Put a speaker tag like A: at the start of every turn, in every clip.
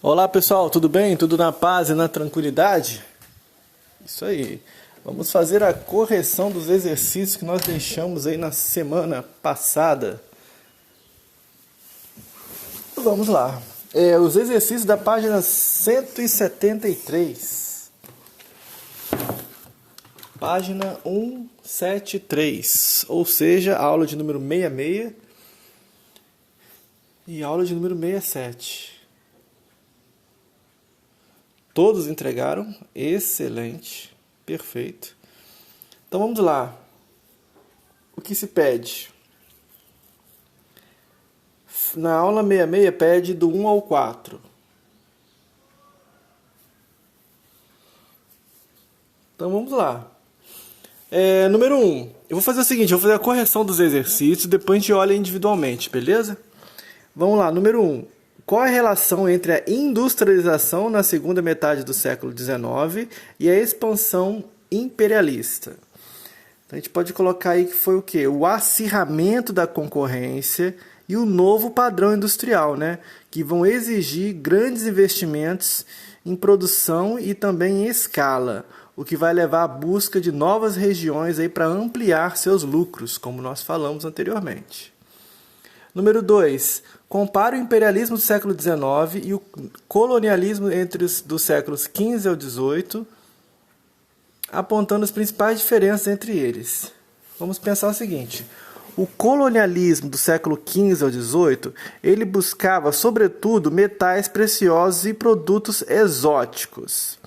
A: Olá pessoal, tudo bem? Tudo na paz e na tranquilidade? Isso aí. Vamos fazer a correção dos exercícios que nós deixamos aí na semana passada. Vamos lá. Os exercícios da página 173. Página 173, ou seja, a aula de número 66 e a aula de número 67. Todos entregaram? Excelente, perfeito. Então vamos lá. O que se pede? Na aula 66 pede do 1 ao 4. Então vamos lá. Número 1. Eu vou fazer o seguinte, eu vou fazer a correção dos exercícios, depois a gente olha individualmente, beleza? Vamos lá, número 1. Qual é a relação entre a industrialização na segunda metade do século XIX e a expansão imperialista? Então, a gente pode colocar aí que foi o quê? O acirramento da concorrência e o novo padrão industrial, né? Que vão exigir grandes investimentos em produção e também em escala, o que vai levar à busca de novas regiões aí para ampliar seus lucros, como nós falamos anteriormente. Número 2. Compara o imperialismo do século XIX e o colonialismo dos séculos XV ao XVIII, apontando as principais diferenças entre eles. Vamos pensar o seguinte. O colonialismo do século XV ao XVIII, ele buscava, sobretudo, metais preciosos e produtos exóticos.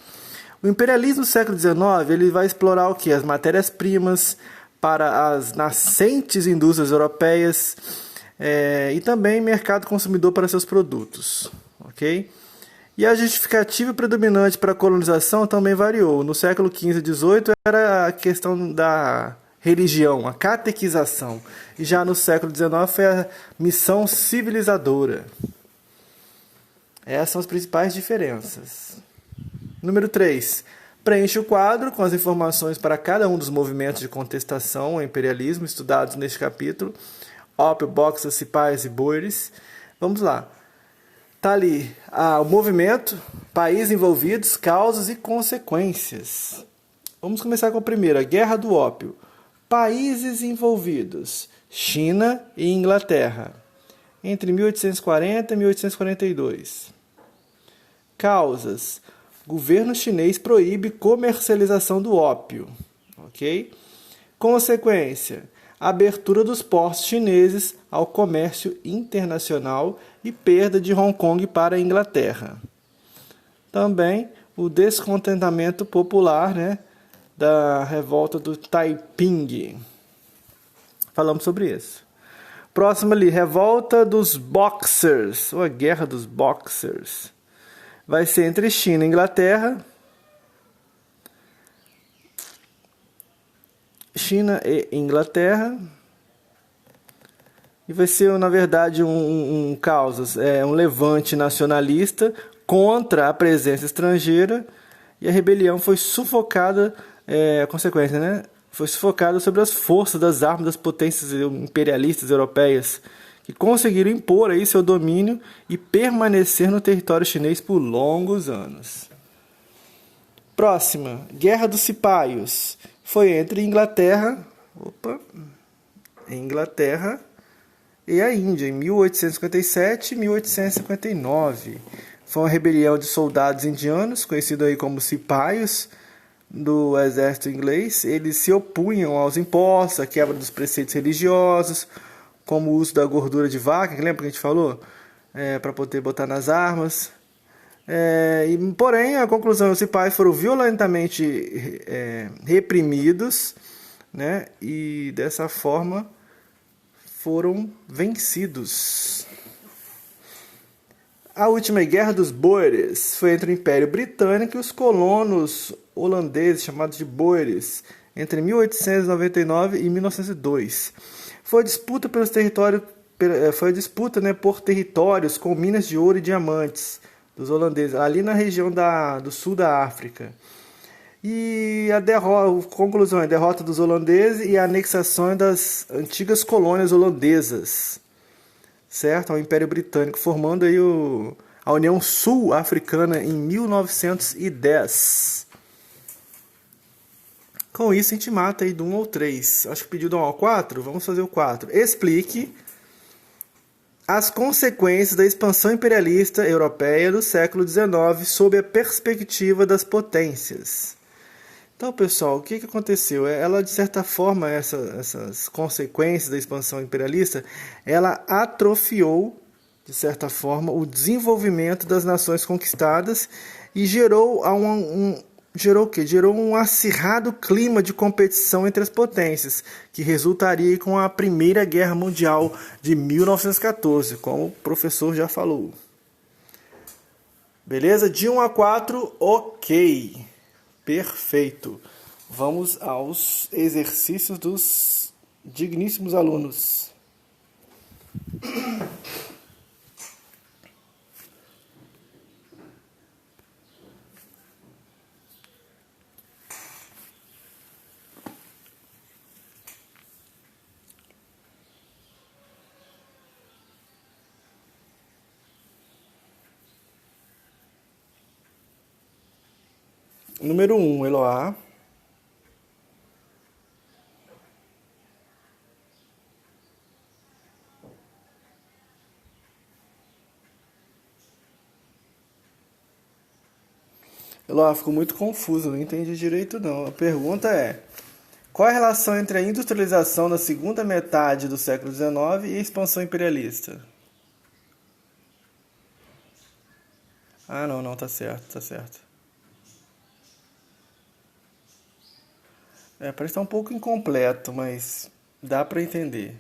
A: O imperialismo do século XIX, ele vai explorar o quê? As matérias-primas para as nascentes indústrias europeias, e também mercado consumidor para seus produtos, ok? E a justificativa predominante para a colonização também variou. No século XV e XVIII era a questão da religião, a catequização. E já no século XIX foi a missão civilizadora. Essas são as principais diferenças. Número 3. Preenche o quadro com as informações para cada um dos movimentos de contestação ao imperialismo estudados neste capítulo. Ópio, Boxers, Cipais e Boeres. Vamos lá. Está ali o movimento, países envolvidos, causas e consequências. Vamos começar com a primeira, Guerra do Ópio. Países envolvidos, China e Inglaterra, entre 1840 e 1842. Causas, governo chinês proíbe comercialização do ópio. Ok? Consequência, abertura dos portos chineses ao comércio internacional e perda de Hong Kong para a Inglaterra. Também o descontentamento popular, né, da revolta do Taiping. Falamos sobre isso. Próximo ali, revolta dos Boxers, ou a guerra dos Boxers. Vai ser entre China e Inglaterra. China e Inglaterra. E vai ser, na verdade, um levante nacionalista contra a presença estrangeira. E a rebelião foi sufocada, a consequência, né? Foi sufocada sobre as forças das armas das potências imperialistas europeias, que conseguiram impor aí seu domínio e permanecer no território chinês por longos anos. Próxima, Guerra dos Cipaios. Foi entre Inglaterra e a Índia, em 1857 e 1859. Foi uma rebelião de soldados indianos, conhecido aí como Cipaios, do exército inglês. Eles se opunham aos impostos, à quebra dos preceitos religiosos, como o uso da gordura de vaca, que lembra que a gente falou? Para poder botar nas armas. Porém, a conclusão, os cipais foram violentamente reprimidos, né? E dessa forma foram vencidos. A última Guerra dos Boeres foi entre o Império Britânico e os colonos holandeses, chamados de Boeres, entre 1899 e 1902. Foi a disputa por territórios com minas de ouro e diamantes dos holandeses, ali na região do sul da África. E a conclusão é a derrota dos holandeses e a anexação das antigas colônias holandesas, certo? Ao Império Britânico, formando aí a União Sul-Africana em 1910. Com isso a gente mata aí do 1 ao 3. Acho que pediu do 1 ao 4. Vamos fazer o 4. Explique as consequências da expansão imperialista europeia do século XIX sob a perspectiva das potências. Então, pessoal, o que aconteceu? Ela, de certa forma, essas consequências da expansão imperialista, ela atrofiou, de certa forma, o desenvolvimento das nações conquistadas e gerou gerou o quê? Gerou um acirrado clima de competição entre as potências, que resultaria com a Primeira Guerra Mundial de 1914, como o professor já falou. Beleza? De 1 a 4, ok. Perfeito. Vamos aos exercícios dos digníssimos alunos. Número 1, Eloá. Eloá, ficou muito confuso, não entendi direito não. A pergunta é: qual a relação entre a industrialização na segunda metade do século XIX e a expansão imperialista? Ah, não, tá certo, tá certo. Parece estar um pouco incompleto, mas dá para entender.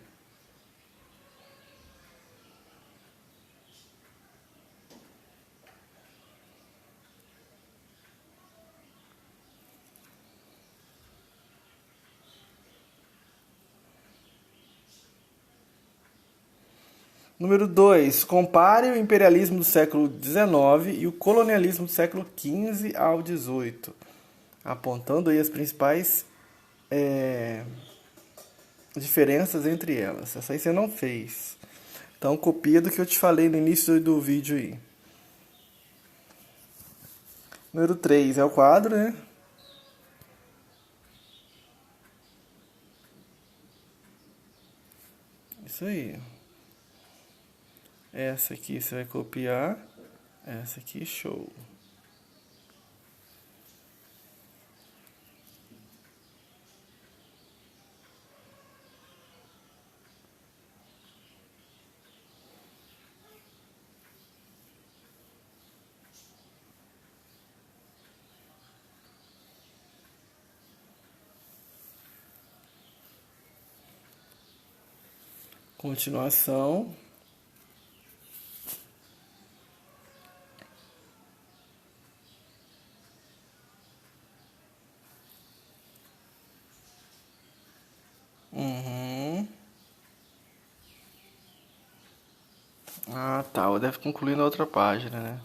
A: Número 2. Compare o imperialismo do século XIX e o colonialismo do século XV ao XVIII, apontando aí as principais diferenças entre elas. Essa aí você não fez. Então copia do que eu te falei no início do vídeo aí. Número 3 é o quadro, né? Isso aí. Essa aqui você vai copiar. Essa aqui, show. Continuação. Ah, tá. Deve concluir na outra página, né?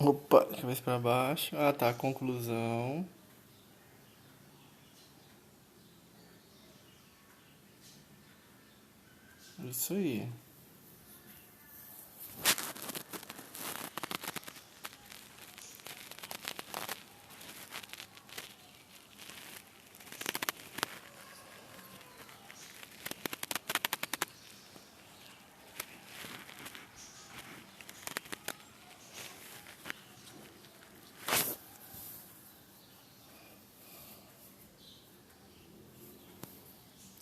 A: Opa, deixa eu ver se pra baixo. Ah, tá. Conclusão. Isso aí.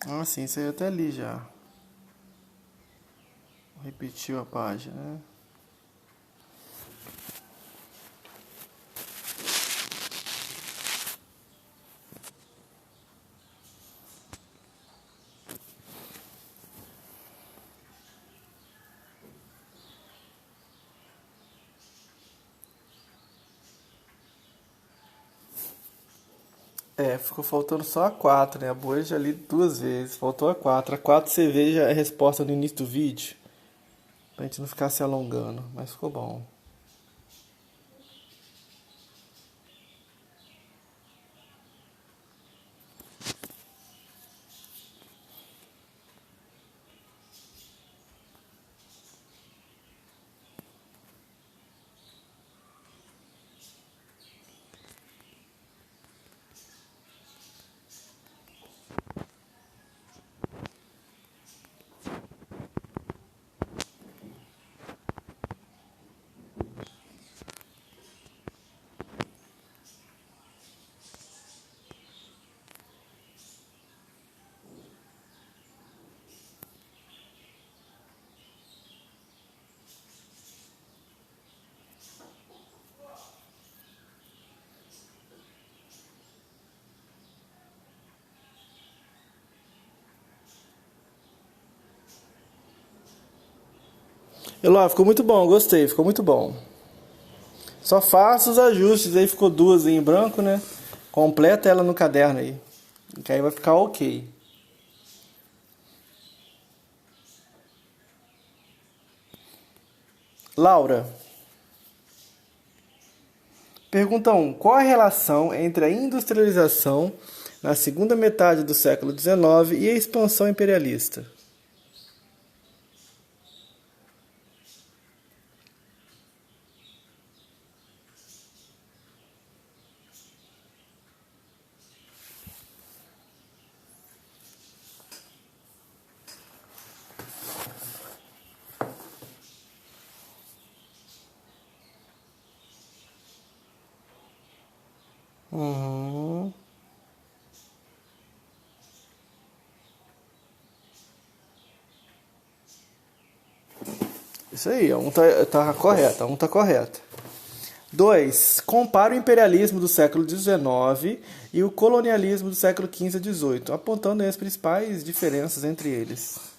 A: Ah, sim, isso aí eu até li já. Repetiu a página, né? É, ficou faltando só a 4, né? A boa eu já li duas vezes, faltou a 4. A 4 você veja a resposta no início do vídeo, pra gente não ficar se alongando, mas ficou bom. Eló, ficou muito bom, gostei, ficou muito bom. Só faça os ajustes, aí ficou duas aí em branco, né? Completa ela no caderno aí, que aí vai ficar ok. Laura, pergunta 1. Qual a relação entre a industrialização na segunda metade do século XIX e a expansão imperialista? Uhum. Isso aí, tá correto, tá correto. 2. Compara o imperialismo do século XIX e o colonialismo do século XV a XVIII, apontando aí as principais diferenças entre eles.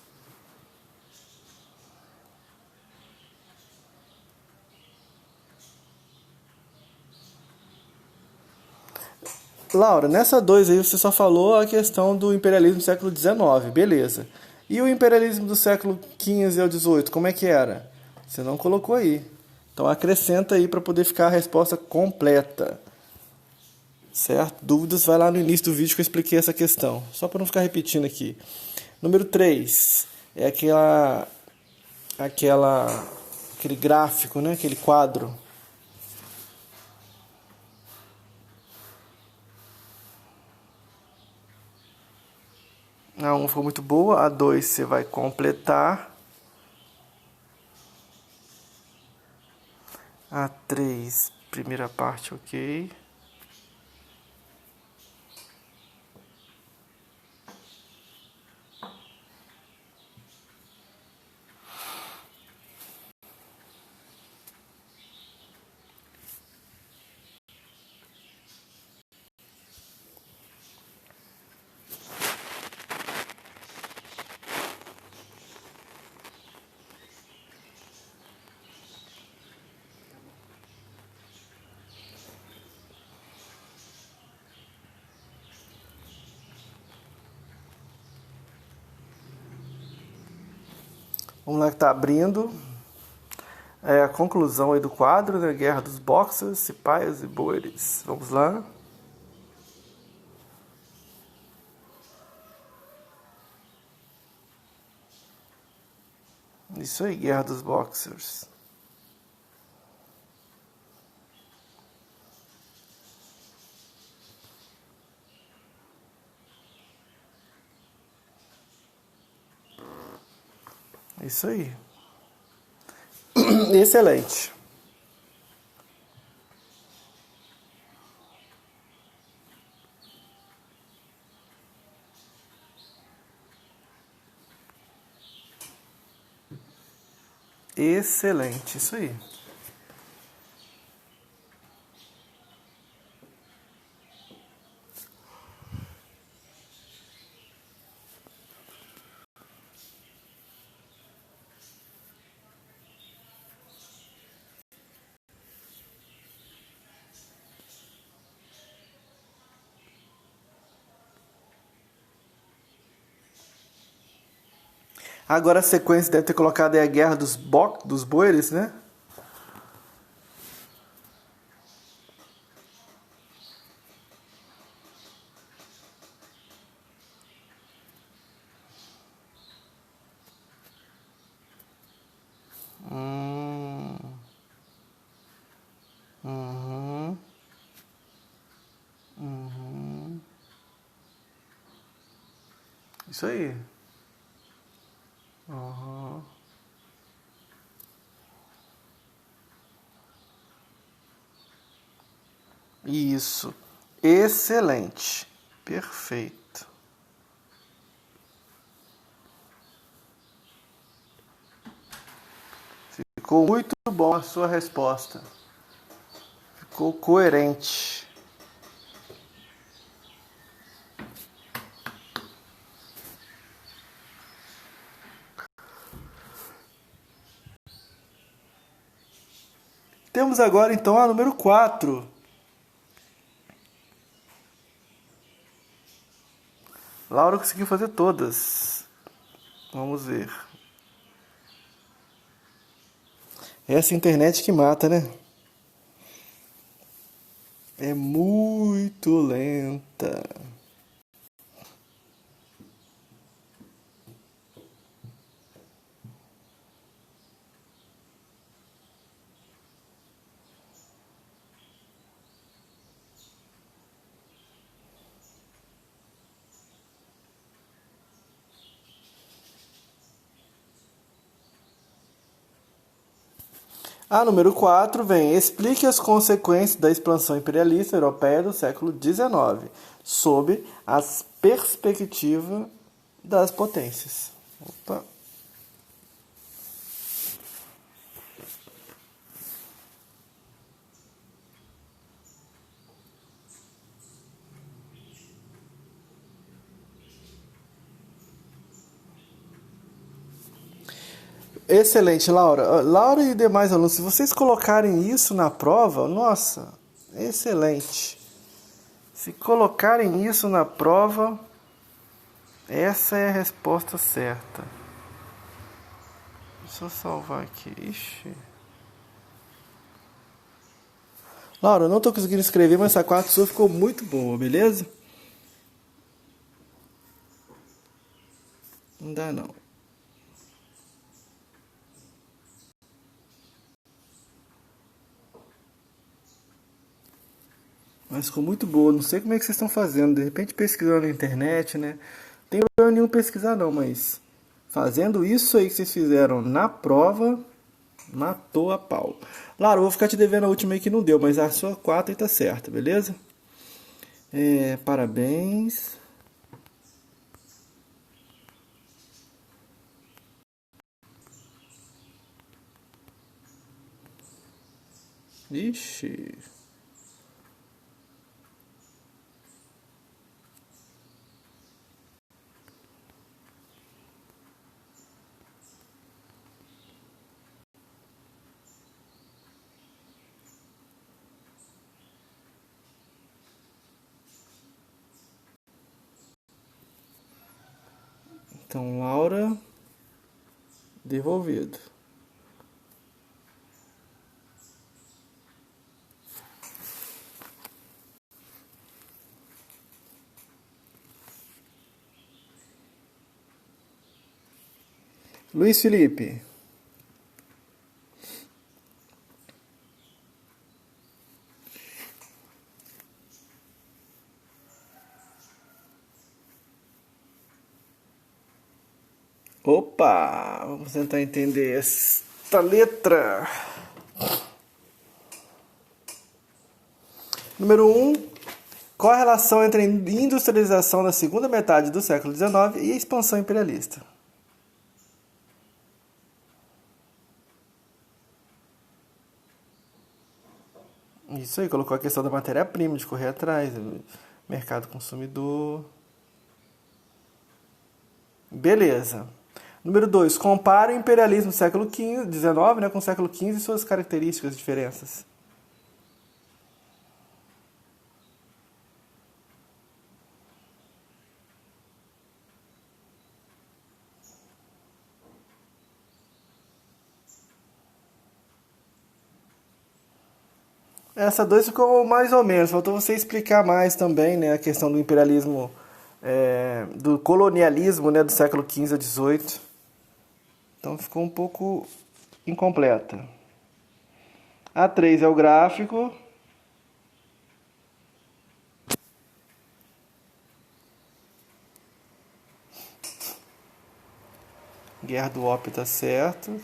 A: Laura, nessa 2 aí você só falou a questão do imperialismo do século XIX, beleza. E o imperialismo do século XV ao XVIII, como é que era? Você não colocou aí. Então acrescenta aí para poder ficar a resposta completa. Certo? Dúvidas, vai lá no início do vídeo que eu expliquei essa questão. Só para não ficar repetindo aqui. Número 3 é aquele gráfico, né? Aquele quadro. A 1 ficou muito boa, a 2 você vai completar. A 3, primeira parte, ok. Vamos lá que tá abrindo. É a conclusão aí do quadro, né? Guerra dos Boxers, Cipaias e Boeres. Vamos lá. Isso aí, Guerra dos Boxers. Isso aí. Excelente. Excelente, isso aí. Agora a sequência deve ter colocado aí a Guerra dos Boeres, né? Hum, uhum, uhum. Isso aí. Uhum. Isso. Excelente. Perfeito. Ficou muito bom a sua resposta. Ficou coerente. Temos agora então a número 4. Laura conseguiu fazer todas. Vamos ver. Essa internet que mata, né? É muito lenta. A número 4 vem: explique as consequências da expansão imperialista europeia do século XIX, sob as perspectivas das potências. Opa. Excelente, Laura. Laura e demais alunos, se vocês colocarem isso na prova, nossa, excelente. Se colocarem isso na prova, essa é a resposta certa. Deixa eu salvar aqui. Ixi. Laura, eu não estou conseguindo escrever, mas essa 4 sua ficou muito boa, beleza? Não dá não. Mas ficou muito boa. Não sei como é que vocês estão fazendo. De repente pesquisando na internet, né? Não tem problema nenhum pesquisar não, mas fazendo isso aí que vocês fizeram na prova, matou a pau. Laura, eu vou ficar te devendo a última aí que não deu, mas a sua 4 aí tá certa, beleza? Parabéns. Ixi. Então, Laura, devolvido. Luiz Felipe. Opa, vamos tentar entender esta letra. Número 1. Qual a relação entre a industrialização da segunda metade do século XIX e a expansão imperialista? Isso aí, colocou a questão da matéria-prima, de correr atrás, mercado consumidor. Beleza. Número 2. Compara o imperialismo do século XIX, né, com o século XV e suas características e diferenças. Essa dois ficou mais ou menos. Faltou você explicar mais também, né, a questão do imperialismo, do colonialismo, né, do século XV a XVIII. Então ficou um pouco incompleta. A 3 é o gráfico. Guerra do Ópio tá certo.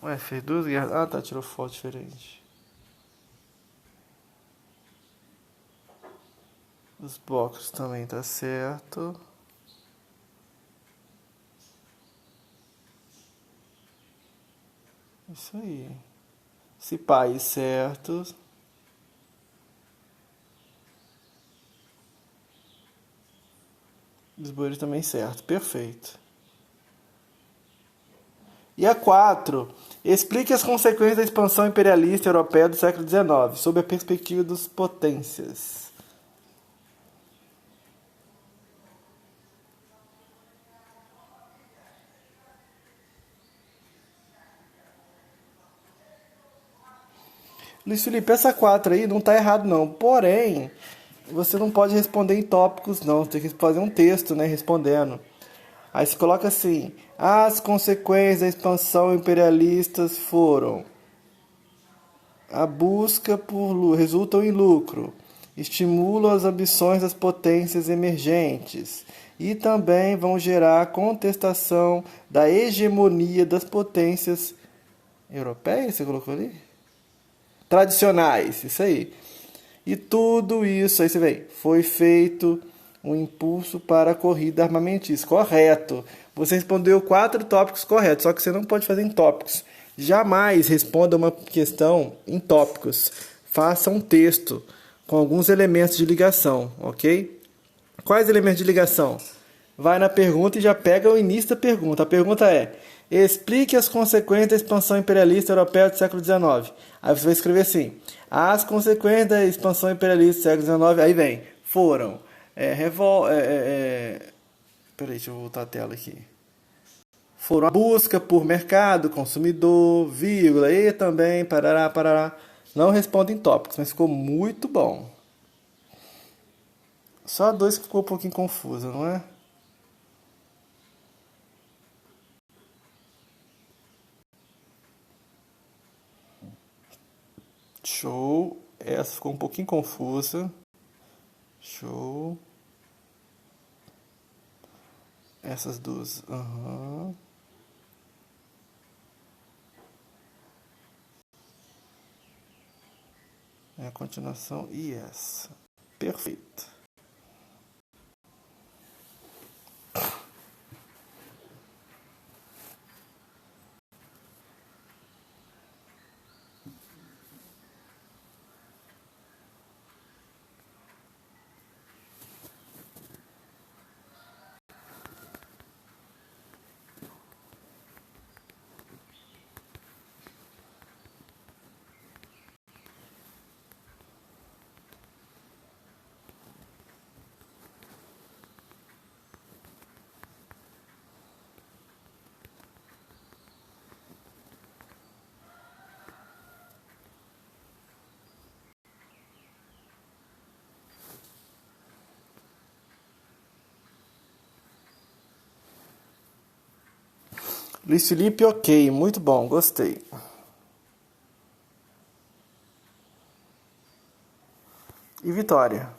A: Ué, fez duas guerras. Ah, tá, tirou foto diferente. Os blocos também tá certo. Isso aí. Esse país certo. Os bois também certo. Perfeito. E a 4. Explique as consequências da expansão imperialista europeia do século XIX, sob a perspectiva das potências. Luiz Felipe, essa 4 aí não está errado não. Porém, você não pode responder em tópicos não. Você tem que fazer um texto, né, respondendo. Aí você coloca assim: as consequências da expansão imperialistas foram a busca por resultam em lucro, estimulam as ambições das potências emergentes e também vão gerar contestação da hegemonia das potências europeias, você colocou ali? Tradicionais, isso aí. E tudo isso, aí você vê, foi feito um impulso para a corrida armamentista. Correto. Você respondeu 4 tópicos corretos, só que você não pode fazer em tópicos. Jamais responda uma questão em tópicos. Faça um texto com alguns elementos de ligação, ok? Quais elementos de ligação? Vai na pergunta e já pega o início da pergunta. A pergunta é: explique as consequências da expansão imperialista europeia do século XIX. Aí você vai escrever assim: as consequências da expansão imperialista do século XIX, aí vem, foram peraí, deixa eu voltar a tela aqui. Foram a busca por mercado, consumidor, vírgula, e também, parará, parará. Não responde em tópicos, mas ficou muito bom. Só a 2 que ficou um pouquinho confusa, não é? Show. Essa ficou um pouquinho confusa. Show. Essas duas. Aham. É a continuação e essa. Perfeito. Luiz Felipe, ok. Muito bom, gostei. E Vitória?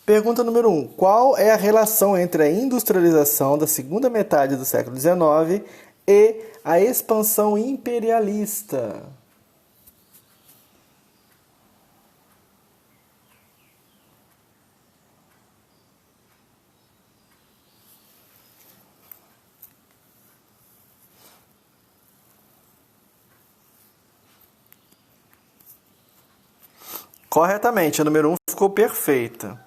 A: Pergunta número 1. Qual é a relação entre a industrialização da segunda metade do século XIX e a expansão imperialista? Corretamente, a número 1 ficou perfeita.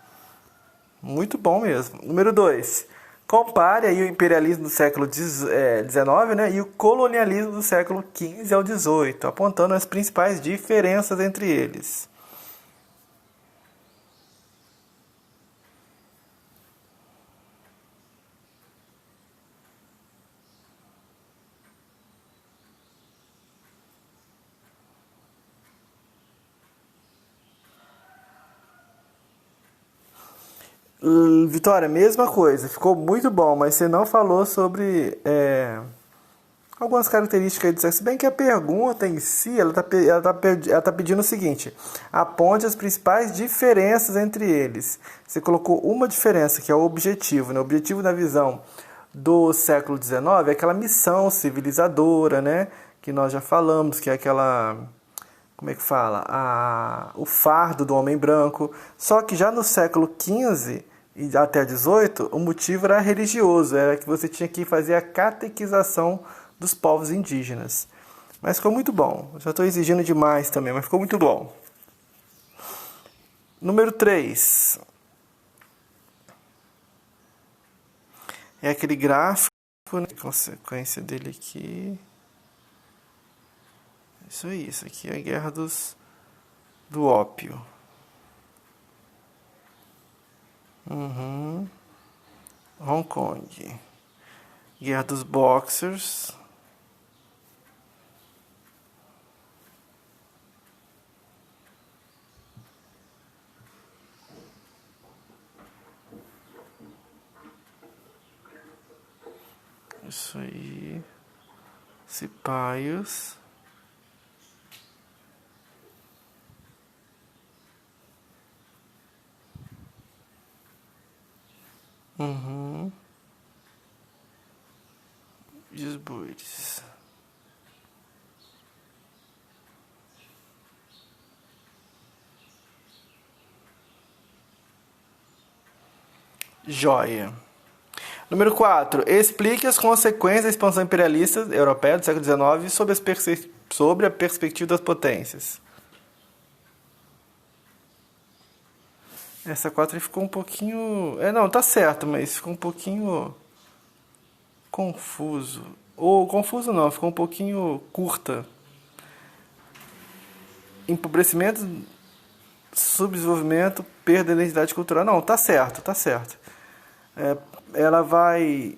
A: Muito bom mesmo. Número 2. Compare aí o imperialismo do século XIX, né, e o colonialismo do século XV ao XVIII, apontando as principais diferenças entre eles. Vitória, mesma coisa, ficou muito bom, mas você não falou sobre algumas características aí do sexo. Se bem que a pergunta em si, ela tá pedindo o seguinte: aponte as principais diferenças entre eles. Você colocou uma diferença, que é o objetivo, né? O objetivo na visão do século XIX é aquela missão civilizadora, né? Que nós já falamos, que é aquela, como é que fala? O fardo do homem branco. Só que já no século XV e até XVIII, o motivo era religioso, era que você tinha que fazer a catequização dos povos indígenas. Mas ficou muito bom. Eu já estou exigindo demais também, mas ficou muito bom. Número 3. É aquele gráfico, né? Consequência dele aqui. Isso aqui é a guerra do ópio. Hong Kong. Guerra dos Boxers. Isso aí. Cipaios. E os bois. Joia. Número 4. Explique as consequências da expansão imperialista europeia do século XIX sobre a perspectiva das potências. Essa 4 ficou um pouquinho... não, tá certo, mas ficou um pouquinho confuso. Ou confuso não, ficou um pouquinho curta. Empobrecimento, subdesenvolvimento, perda da identidade cultural. Não, tá certo, tá certo. Ela vai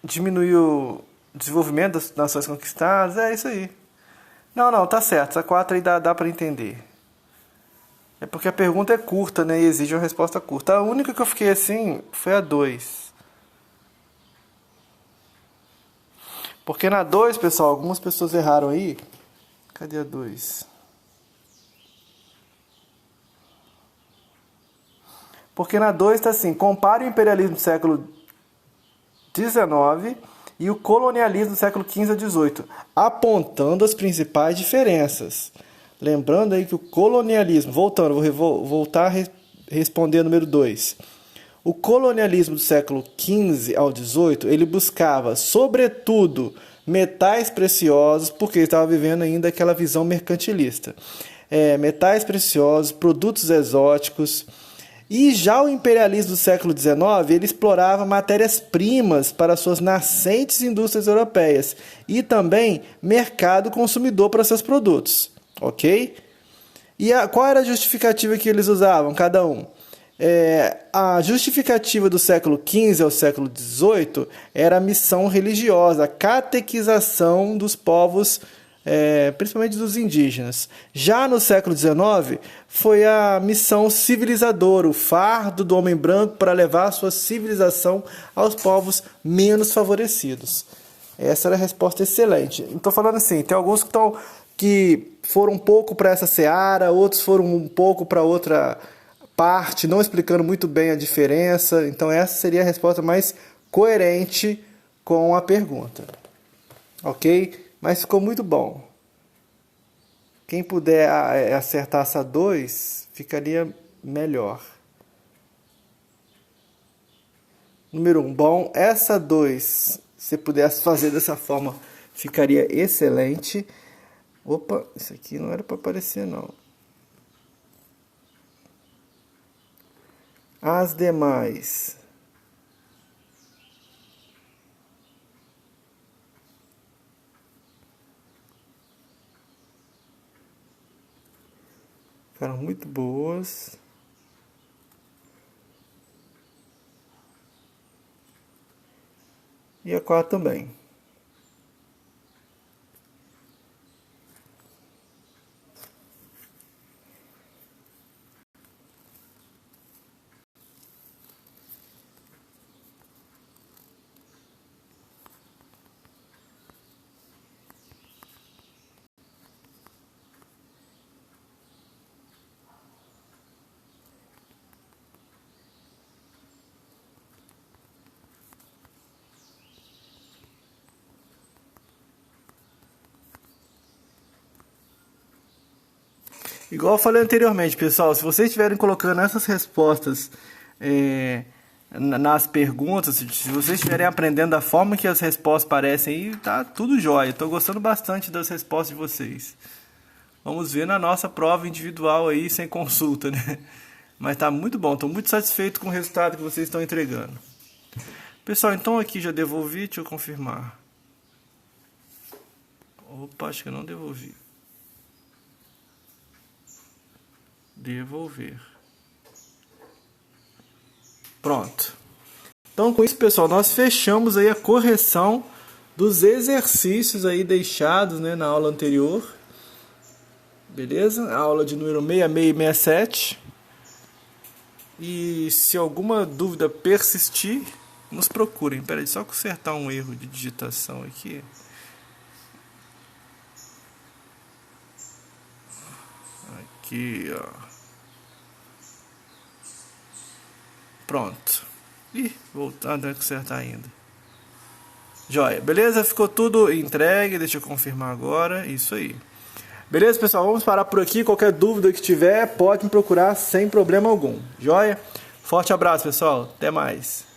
A: diminuir o desenvolvimento das nações conquistadas, é isso aí. Não, tá certo, essa 4 aí dá pra entender. É porque a pergunta é curta, né, e exige uma resposta curta. A única que eu fiquei assim foi a 2. Porque na 2, pessoal, algumas pessoas erraram aí. Cadê a 2? Porque na 2 está assim: compare o imperialismo do século XIX e o colonialismo do século XV a XVIII, apontando as principais diferenças. Lembrando aí que o colonialismo, vou voltar a responder a número 2. O colonialismo do século XV ao XVIII, ele buscava, sobretudo, metais preciosos, porque ele estava vivendo ainda aquela visão mercantilista. Metais preciosos, produtos exóticos. E já o imperialismo do século XIX, ele explorava matérias-primas para suas nascentes indústrias europeias e também mercado consumidor para seus produtos, ok? E qual era a justificativa que eles usavam, cada um? A justificativa do século XV ao século XVIII era a missão religiosa, a catequização dos povos, principalmente dos indígenas. Já no século XIX, foi a missão civilizadora, o fardo do homem branco para levar a sua civilização aos povos menos favorecidos. Essa era a resposta excelente. Estou falando assim, tem alguns que foram um pouco para essa seara, outros foram um pouco para outra parte, não explicando muito bem a diferença. Então essa seria a resposta mais coerente com a pergunta. Ok? Mas ficou muito bom. Quem puder acertar essa 2, ficaria melhor. Número 1. Bom, essa 2, se pudesse fazer dessa forma, ficaria excelente. Opa, isso aqui não era para aparecer, não. As demais. Ficaram muito boas. E a 4 também. Igual eu falei anteriormente, pessoal, se vocês estiverem colocando essas respostas nas perguntas, se vocês estiverem aprendendo da forma que as respostas parecem aí, tá tudo jóia. Estou gostando bastante das respostas de vocês. Vamos ver na nossa prova individual aí, sem consulta, né? Mas tá muito bom, estou muito satisfeito com o resultado que vocês estão entregando. Pessoal, então aqui já devolvi, deixa eu confirmar. Opa, acho que eu não devolvi. Devolver. Pronto. Então com isso, pessoal, nós fechamos aí a correção dos exercícios aí deixados, né, na aula anterior. Beleza? A aula de número 66 e 67. E se alguma dúvida persistir, nos procurem. Espera aí, só consertar um erro de digitação aqui. Aqui, ó. Pronto. Ih, voltando a consertar ainda. Joia, beleza? Ficou tudo entregue, deixa eu confirmar agora. Isso aí. Beleza, pessoal? Vamos parar por aqui. Qualquer dúvida que tiver, pode me procurar sem problema algum. Joia? Forte abraço, pessoal. Até mais.